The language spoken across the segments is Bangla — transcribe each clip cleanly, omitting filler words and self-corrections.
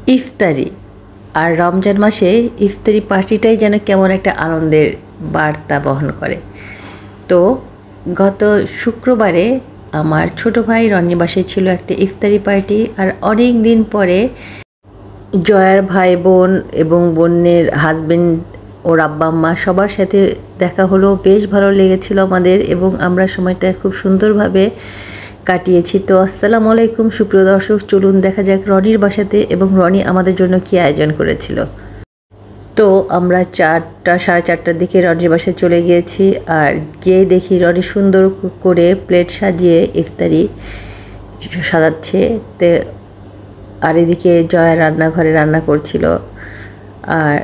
ইফতারি। আর রমজান মাসে ইফতারি পার্টিটাই যেন কেমন একটা আনন্দের বার্তা বহন করে। তো গত শুক্রবারে আমার ছোট ভাই রনির বাসায় ছিল একটা ইফতারি পার্টি। আর অনেক দিন পরে জয়ার ভাই বোন এবং বোনের হাজবেন্ড ওর আব্বা আম্মা সবার সাথে দেখা হলো। বেশ ভালো লেগেছিল আমাদের এবং আমরা সময়টা খুব সুন্দরভাবে কাটিয়েছি। তো আসসালামু আলাইকুম সুপ্রিয় দর্শক, চলুন দেখা যাক রনির বাসাতে এবং রনি আমাদের জন্য কী আয়োজন করেছিল। তো আমরা 4:30টার দিকে রনির বাসায় চলে গিয়েছি। আর গিয়ে দেখি রনি সুন্দর করে প্লেট সাজিয়ে ইফতারি সাজাচ্ছে। তো আর এদিকে জয়া রান্নাঘরে রান্না করছিল আর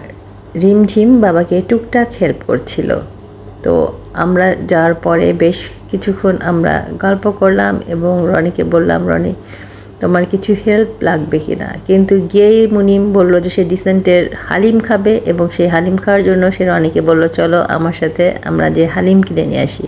রিমঝিম বাবাকে টুকটাক হেল্প করছিল। তো আমরা যাওয়ার পরে বেশ কিছুক্ষণ আমরা গল্প করলাম এবং রনিকে বললাম, রনি তোমার কিছু হেল্প লাগবে কি না। কিন্তু গিয়েই মুনিম বলল যে সে ডিসেন্টের হালিম খাবে এবং সেই হালিম খাওয়ার জন্য সে রনিকে বলল চলো আমার সাথে আমরা যে হালিম কিনে নিয়ে আসি।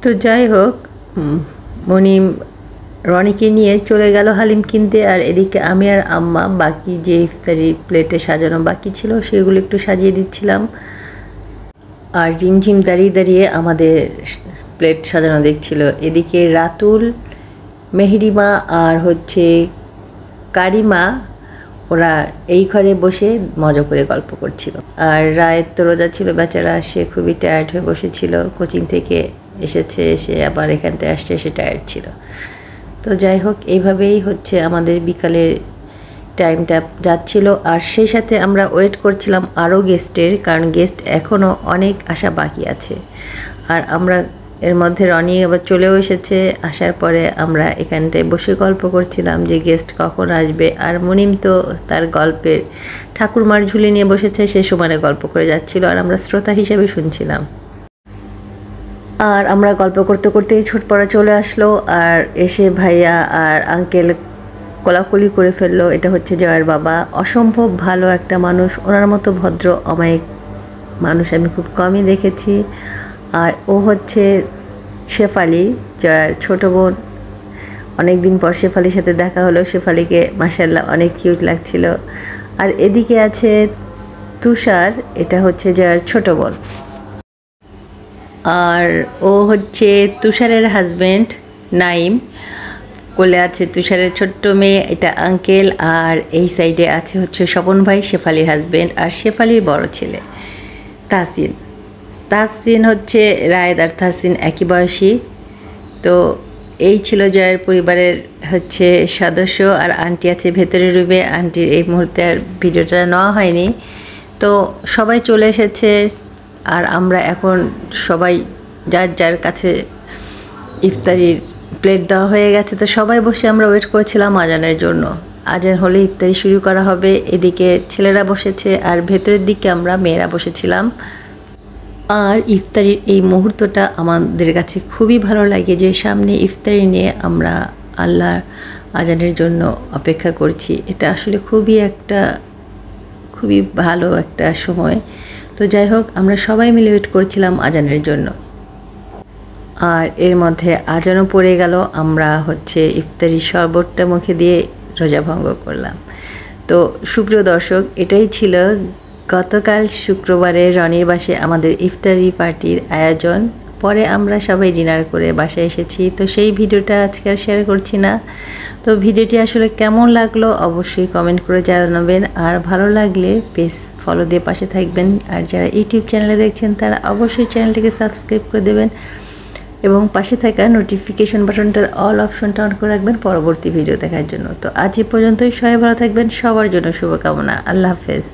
তো যাই হোক, মুনিম রনিকে নিয়ে চলে গেল হালিম কিনতে। আর এদিকে আমি আর আম্মা বাকি যে ইফতারি প্লেটে সাজানো বাকি ছিল সেগুলো একটু সাজিয়ে দিচ্ছিলাম। আর রিমঝিম দাঁড়িয়ে দাঁড়িয়ে আমাদের প্লেট সাজানো দেখছিল। এদিকে রাতুল, মেহরিমা আর কারিমা ওরা এই ঘরে বসে মজা করে গল্প করছিল। আর রায়ের তো রোজা ছিল বেচারা, সে খুবই টায়ার্ড হয়ে বসেছিল। কোচিং থেকে এসেছে, এসে আবার এখানটায় আসছে, সে টায়ার্ড ছিল। তো যাই হোক, এইভাবেই আমাদের বিকালের টাইমটা যাচ্ছিল। আর সেই সাথে আমরা ওয়েট করছিলাম আরও গেস্টের, কারণ গেস্ট এখনও অনেক আসা বাকি আছে। আর আমরা এর মধ্যে রনি আবার চলেও এসেছে। আসার পরে আমরা এখানটায় বসে গল্প করছিলাম যে গেস্ট কখন আসবে। আর মুনিম তো তার গল্পের ঠাকুরমার ঝুলি নিয়ে বসেছে, সে সমানে গল্প করে যাচ্ছিল আর আমরা শ্রোতা হিসেবে শুনছিলাম। আর আমরা গল্প করতে করতেই ছোটপড়া চলে আসলো। আর এসে ভাইয়া আর আঙ্কেল কোলাকুলি করে ফেললো। এটা জয়ের বাবা, অসম্ভব ভালো একটা মানুষ। ওনার মতো ভদ্র অমায়িক মানুষ আমি খুব কমই দেখেছি। আর ও শেফালি, জয়ার ছোট বোন। অনেক দিন পর শেফালির সাথে দেখা হলো। শেফালিকে মাশাআল্লাহ অনেক কিউট লাগছিল। আর এদিকে আছে তুষার, এটা জয়ার ছোট বোন। আর ও তুষারের হাজব্যান্ড নাইম। কোলে আছে তুষারের ছোট্ট মেয়ে, এটা আঙ্কেল। আর এই সাইডে আছে স্বপন ভাই, শেফালির হাজব্যান্ড। আর শেফালির বড় ছেলে তাহসিন। তাহসিন রায়েদ আর তাহসিন একই বয়সী। তো এই ছিল জয়ের পরিবারের সদস্য। আর আন্টি আছে ভেতরে রুমে। আন্টির এই মুহূর্তে আর ভিডিওটা নেওয়া হয়নি। তো সবাই চলে এসেছে। আর আমরা এখন সবাই যার যার কাছে ইফতারির প্লেট দেওয়া হয়ে গেছে। তো সবাই বসে আমরা ওয়েট করছিলাম আজানের জন্য। আজান হলে ইফতারি শুরু করা হবে। এদিকে ছেলেরা বসেছে আর ভেতরের দিকে আমরা মেয়েরা বসেছিলাম। আর ইফতারির এই মুহূর্তটা আমাদের কাছে খুবই ভালো লাগে যে সামনে ইফতারি নিয়ে আমরা আল্লাহর আজানের জন্য অপেক্ষা করছি। এটা আসলে খুবই ভালো একটা সময়। তো যাই হোক, আমরা সবাই মিলে ওয়েট করছিলাম আজানের জন্য। আর এর মধ্যে আজানও পড়ে গেল। আমরা ইফতারির শরবতটা মুখে দিয়ে রোজা ভঙ্গ করলাম। তো সুপ্রিয় দর্শক, এটাই ছিল গতকাল শুক্রবারে রনির বাসায় আমাদের ইফতারি পার্টির আয়োজন। পরে আমরা সবাই ডিনার করে বাসায় এসেছি। তো সেই ভিডিওটা আজকে আর শেয়ার করছি না। তো ভিডিওটি আসলে কেমন লাগলো অবশ্যই কমেন্ট করে জানাবেন। আর ভালো লাগলে পেজ ফলো দিয়ে পাশে থাকবেন। আর যারা ইউটিউব চ্যানেলে দেখছেন তারা অবশ্যই চ্যানেলটিকে সাবস্ক্রাইব করে দেবেন এবং পাশে থাকা নোটিফিকেশন বাটনটার অল অপশনটা অন করে রাখবেন পরবর্তী ভিডিও দেখার জন্য। তো আজ এ পর্যন্তই, সবাই ভালো থাকবেন। সবার জন্য শুভকামনা। আল্লাহ হাফেজ।